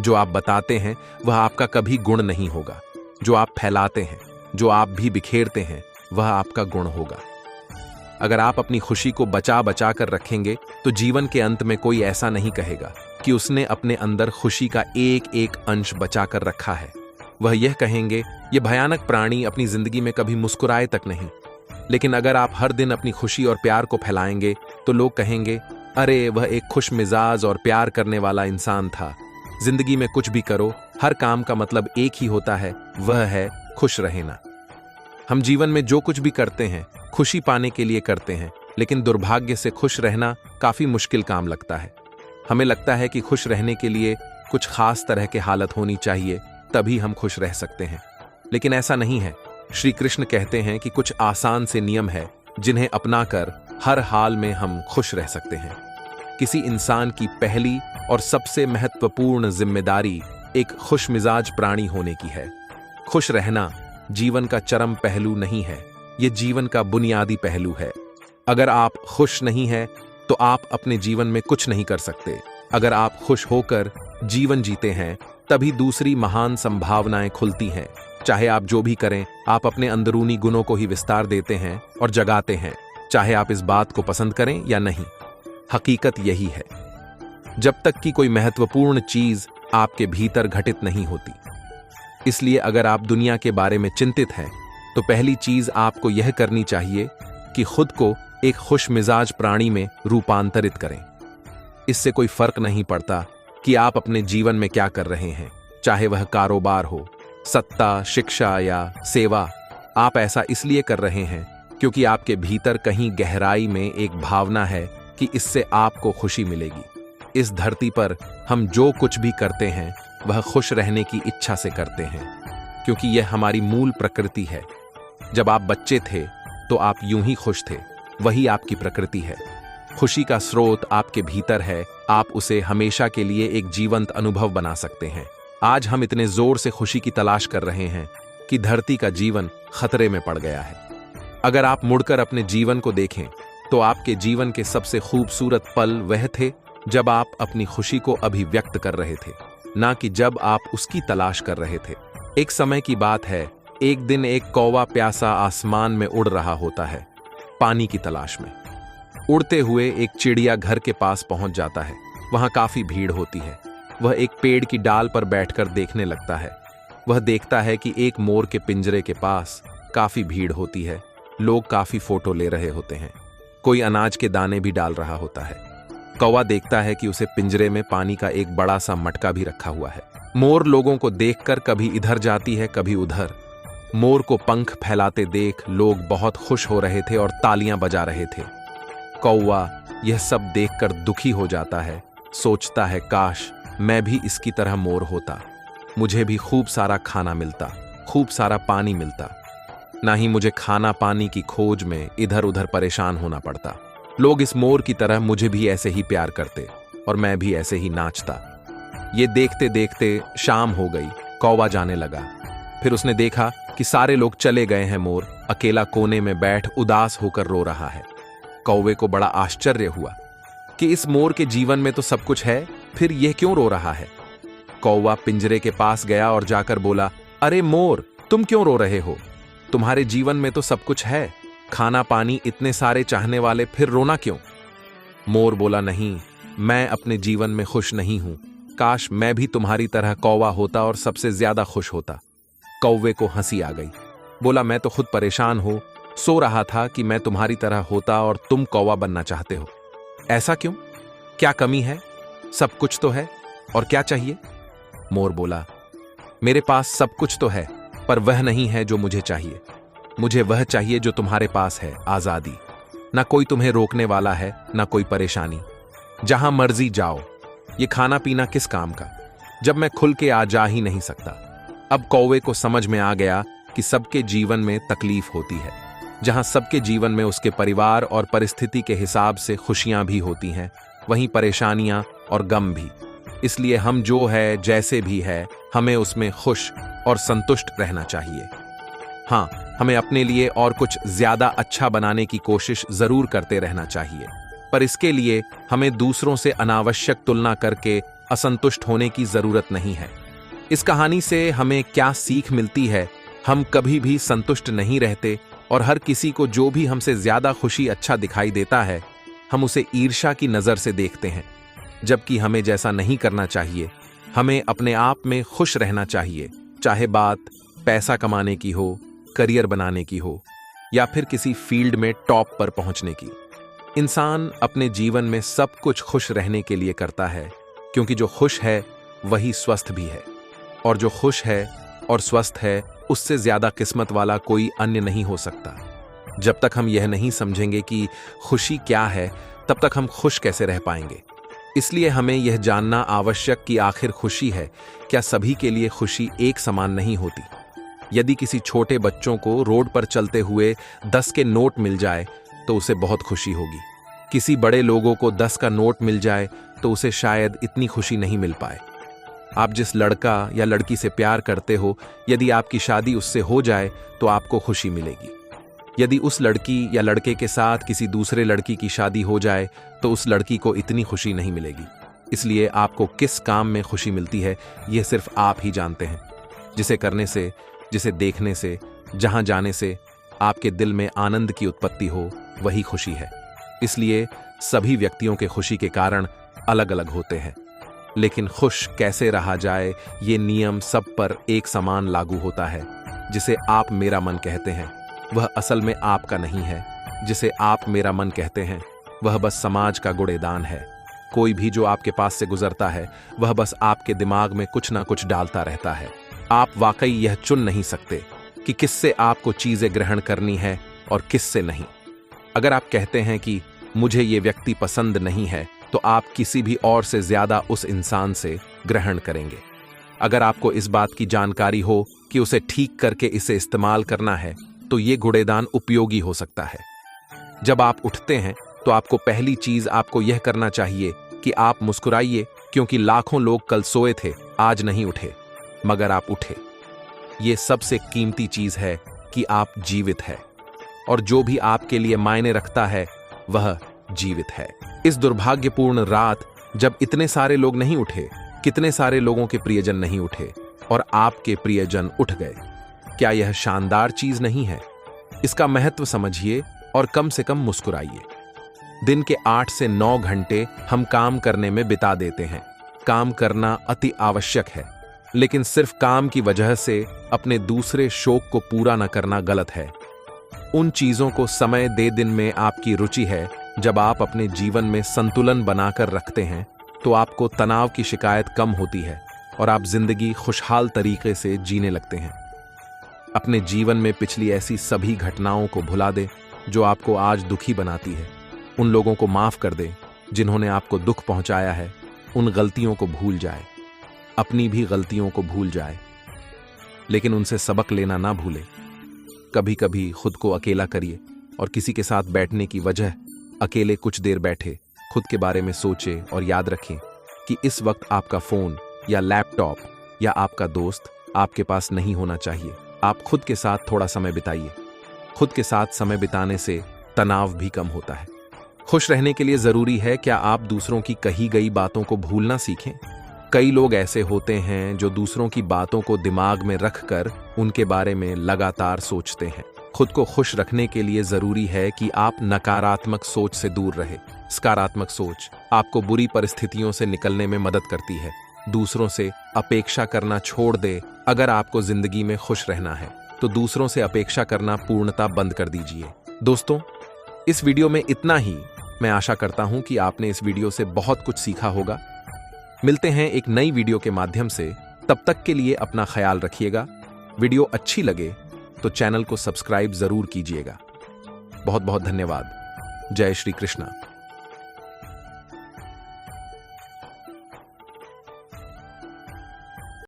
जो आप बताते हैं वह आपका कभी गुण नहीं होगा। जो आप फैलाते हैं, जो आप भी बिखेरते हैं, वह आपका गुण होगा। अगर आप अपनी खुशी को बचा बचा कर रखेंगे तो जीवन के अंत में कोई ऐसा नहीं कहेगा कि उसने अपने अंदर खुशी का एक एक अंश बचा कर रखा है। वह यह कहेंगे, यह भयानक प्राणी अपनी जिंदगी में कभी मुस्कुराए तक नहीं। लेकिन अगर आप हर दिन अपनी खुशी और प्यार को फैलाएंगे तो लोग कहेंगे, अरे वह एक खुश मिजाज और प्यार करने वाला इंसान था। जिंदगी में कुछ भी करो, हर काम का मतलब एक ही होता है, वह है खुश रहना। हम जीवन में जो कुछ भी करते हैं खुशी पाने के लिए करते हैं, लेकिन दुर्भाग्य से खुश रहना काफी मुश्किल काम लगता है। हमें लगता है कि खुश रहने के लिए कुछ खास तरह की हालत होनी चाहिए, तभी हम खुश रह सकते हैं। लेकिन ऐसा नहीं है। श्री कृष्ण कहते हैं कि कुछ आसान से नियम है जिन्हें अपनाकर हर हाल में हम खुश रह सकते हैं। किसी इंसान की पहली और सबसे महत्वपूर्ण जिम्मेदारी एक खुश मिजाज प्राणी होने की है। खुश रहना जीवन का चरम पहलू नहीं है, यह जीवन का बुनियादी पहलू है। अगर आप खुश नहीं हैं तो आप अपने जीवन में कुछ नहीं कर सकते। अगर आप खुश होकर जीवन जीते हैं तभी दूसरी महान संभावनाएं खुलती हैं। चाहे आप जो भी करें, आप अपने अंदरूनी गुणों को ही विस्तार देते हैं और जगाते हैं, चाहे आप इस बात को पसंद करें या नहीं। हकीकत यही है। जब तक कि कोई महत्वपूर्ण चीज आपके भीतर घटित नहीं होती। इसलिए अगर आप दुनिया के बारे में चिंतित हैं तो पहली चीज आपको यह करनी चाहिए कि खुद को एक खुश मिजाज प्राणी में रूपांतरित करें। इससे कोई फर्क नहीं पड़ता कि आप अपने जीवन में क्या कर रहे हैं, चाहे वह कारोबार हो, सत्ता, शिक्षा या सेवा। आप ऐसा इसलिए कर रहे हैं क्योंकि आपके भीतर कहीं गहराई में एक भावना है कि इससे आपको खुशी मिलेगी। इस धरती पर हम जो कुछ भी करते हैं वह खुश रहने की इच्छा से करते हैं, क्योंकि यह हमारी मूल प्रकृति है। जब आप बच्चे थे तो आप यूं ही खुश थे, वही आपकी प्रकृति है। खुशी का स्रोत आपके भीतर है, आप उसे हमेशा के लिए एक जीवंत अनुभव बना सकते हैं। आज हम इतने जोर से खुशी की तलाश कर रहे हैं कि धरती का जीवन खतरे में पड़ गया है। अगर आप मुड़कर अपने जीवन को देखें तो आपके जीवन के सबसे खूबसूरत पल वह थे जब आप अपनी खुशी को अभिव्यक्त कर रहे थे, ना कि जब आप उसकी तलाश कर रहे थे। एक समय की बात है, एक दिन एक कौवा प्यासा आसमान में उड़ रहा होता है, पानी की तलाश में। उड़ते हुए एक चिड़िया घर के पास पहुंच जाता है। वहां काफी भीड़ होती है। वह एक पेड़ की डाल पर बैठकर देखने लगता है। वह देखता है कि एक मोर के पिंजरे के पास काफी भीड़ होती है। लोग काफी फोटो ले रहे होते हैं। कोई अनाज के दाने भी डाल रहा होता है। कौवा देखता है कि उसे पिंजरे में पानी का एक बड़ा सा मटका भी रखा हुआ है। मोर लोगों को देखकर कभी इधर जाती है, कभी उधर। मोर को पंख फैलाते देख लोग बहुत खुश हो रहे थे और तालियां बजा रहे थे। कौवा यह सब देखकर दुखी हो जाता है, सोचता है, काश मैं भी इसकी तरह मोर होता, मुझे भी खूब सारा खाना मिलता, खूब सारा पानी मिलता, ना ही मुझे खाना पानी की खोज में इधर उधर परेशान होना पड़ता। लोग इस मोर की तरह मुझे भी ऐसे ही प्यार करते और मैं भी ऐसे ही नाचता। ये देखते देखते शाम हो गई। कौवा जाने लगा। फिर उसने देखा कि सारे लोग चले गए हैं, मोर अकेला कोने में बैठ उदास होकर रो रहा है। कौवे को बड़ा आश्चर्य हुआ कि इस मोर के जीवन में तो सब कुछ है, फिर यह क्यों रो रहा है। कौवा पिंजरे के पास गया और जाकर बोला, अरे मोर, तुम क्यों रो रहे हो? तुम्हारे जीवन में तो सब कुछ है, खाना पानी, इतने सारे चाहने वाले, फिर रोना क्यों? मोर बोला, नहीं, मैं अपने जीवन में खुश नहीं हूं। काश मैं भी तुम्हारी तरह कौवा होता और सबसे ज्यादा खुश होता। कौवे को हंसी आ गई। बोला, मैं तो खुद परेशान हूं, सो रहा था कि मैं तुम्हारी तरह होता और तुम कौवा बनना चाहते हो। ऐसा क्यों? क्या कमी है? सब कुछ तो है, और क्या चाहिए? मोर बोला, मेरे पास सब कुछ तो है, पर वह नहीं है जो मुझे चाहिए। मुझे वह चाहिए जो तुम्हारे पास है, आजादी। ना कोई तुम्हें रोकने वाला है, ना कोई परेशानी। जहां मर्जी जाओ। ये खाना पीना किस काम का, जब मैं खुल के आ जा ही नहीं सकता। अब कौवे को समझ में आ गया कि सबके जीवन में तकलीफ होती है। जहां सबके जीवन में उसके परिवार और परिस्थिति के हिसाब से खुशियां भी होती हैं, वहीं परेशानियां और गम भी। इसलिए हम जो है, जैसे भी है, हमें उसमें खुश और संतुष्ट रहना चाहिए। हाँ, हमें अपने लिए और कुछ ज्यादा अच्छा बनाने की कोशिश जरूर करते रहना चाहिए, पर इसके लिए हमें दूसरों से अनावश्यक तुलना करके असंतुष्ट होने की जरूरत नहीं है। इस कहानी से हमें क्या सीख मिलती है? हम कभी भी संतुष्ट नहीं रहते और हर किसी को जो भी हमसे ज्यादा खुशी अच्छा दिखाई देता है, हम उसे ईर्ष्या की नजर से देखते हैं, जबकि हमें जैसा नहीं करना चाहिए। हमें अपने आप में खुश रहना चाहिए, चाहे बात पैसा कमाने की हो, करियर बनाने की हो या फिर किसी फील्ड में टॉप पर पहुंचने की। इंसान अपने जीवन में सब कुछ खुश रहने के लिए करता है, क्योंकि जो खुश है वही स्वस्थ भी है, और जो खुश है और स्वस्थ है उससे ज्यादा किस्मत वाला कोई अन्य नहीं हो सकता। जब तक हम यह नहीं समझेंगे कि खुशी क्या है, तब तक हम खुश कैसे रह पाएंगे। इसलिए हमें यह जानना आवश्यक कि आखिर खुशी है क्या? सभी के लिए खुशी एक समान नहीं होती। यदि किसी छोटे बच्चों को रोड पर चलते हुए 10 के नोट मिल जाए तो उसे बहुत खुशी होगी। किसी बड़े लोगों को 10 का नोट मिल जाए तो उसे शायद इतनी खुशी नहीं मिल पाए। आप जिस लड़का या लड़की से प्यार करते हो, यदि आपकी शादी उससे हो जाए तो आपको खुशी मिलेगी। यदि उस लड़की या लड़के के साथ किसी दूसरे लड़की की शादी हो जाए तो उस लड़की को इतनी खुशी नहीं मिलेगी। इसलिए आपको किस काम में खुशी मिलती है, यह सिर्फ आप ही जानते हैं। जिसे करने से, जिसे देखने से, जहां जाने से आपके दिल में आनंद की उत्पत्ति हो, वही खुशी है। इसलिए सभी व्यक्तियों के खुशी के कारण अलग अलग होते हैं, लेकिन खुश कैसे रहा जाए, ये नियम सब पर एक समान लागू होता है। जिसे आप मेरा मन कहते हैं वह असल में आपका नहीं है। जिसे आप मेरा मन कहते हैं वह बस समाज का गुड़ेदान है। कोई भी जो आपके पास से गुजरता है वह बस आपके दिमाग में कुछ ना कुछ डालता रहता है। आप वाकई यह चुन नहीं सकते कि किससे आपको चीजें ग्रहण करनी है और किससे नहीं। अगर आप कहते हैं कि मुझे ये व्यक्ति पसंद नहीं है, तो आप किसी भी और से ज्यादा उस इंसान से ग्रहण करेंगे। अगर आपको इस बात की जानकारी हो कि उसे ठीक करके इसे इस्तेमाल करना है, तो ये गुड़ेदान उपयोगी हो सकता है। जब आप उठते हैं तो आपको पहली चीज आपको यह करना चाहिए कि आप मुस्कुराइए, क्योंकि लाखों लोग कल सोए थे, आज नहीं उठे, मगर आप उठे। ये सबसे कीमती चीज है कि आप जीवित हैं, और जो भी आपके लिए मायने रखता है वह जीवित है। इस दुर्भाग्यपूर्ण रात जब इतने सारे लोग नहीं उठे, कितने सारे लोगों के प्रियजन नहीं उठे और आपके प्रियजन उठ गए। क्या यह शानदार चीज नहीं है? इसका महत्व समझिए और कम से कम मुस्कुराइए। दिन के 8 से 9 घंटे हम काम करने में बिता देते हैं। काम करना अति आवश्यक है, लेकिन सिर्फ काम की वजह से अपने दूसरे शौक को पूरा न करना गलत है। उन चीजों को समय दे। दिन में आपकी रुचि है। जब आप अपने जीवन में संतुलन बनाकर रखते हैं तो आपको तनाव की शिकायत कम होती है और आप जिंदगी खुशहाल तरीके से जीने लगते हैं। अपने जीवन में पिछली ऐसी सभी घटनाओं को भुला दे जो आपको आज दुखी बनाती है। उन लोगों को माफ कर दे जिन्होंने आपको दुख पहुंचाया है। उन गलतियों को भूल जाए, अपनी भी गलतियों को भूल जाए, लेकिन उनसे सबक लेना ना भूले। कभी कभी खुद को अकेला करिए और किसी के साथ बैठने की वजह अकेले कुछ देर बैठे, खुद के बारे में सोचे और याद रखें कि इस वक्त आपका फोन या लैपटॉप या आपका दोस्त आपके पास नहीं होना चाहिए। आप खुद के साथ थोड़ा समय बिताइए। खुद के साथ समय बिताने से तनाव भी कम होता है। खुश रहने के लिए जरूरी है क्या आप दूसरों की कही गई बातों को भूलना सीखें। कई लोग ऐसे होते हैं जो दूसरों की बातों को दिमाग में रखकर उनके बारे में लगातार सोचते हैं। खुद को खुश रखने के लिए जरूरी है कि आप नकारात्मक सोच से दूर रहे। सकारात्मक सोच आपको बुरी परिस्थितियों से निकलने में मदद करती है। दूसरों से अपेक्षा करना छोड़ दे। अगर आपको जिंदगी में खुश रहना है तो दूसरों से अपेक्षा करना पूर्णतः बंद कर दीजिए। दोस्तों, इस वीडियो में इतना ही। मैं आशा करता हूं कि आपने इस वीडियो से बहुत कुछ सीखा होगा। मिलते हैं एक नई वीडियो के माध्यम से। तब तक के लिए अपना ख्याल रखिएगा। वीडियो अच्छी लगे तो चैनल को सब्सक्राइब जरूर कीजिएगा। बहुत बहुत धन्यवाद। जय श्री कृष्णा।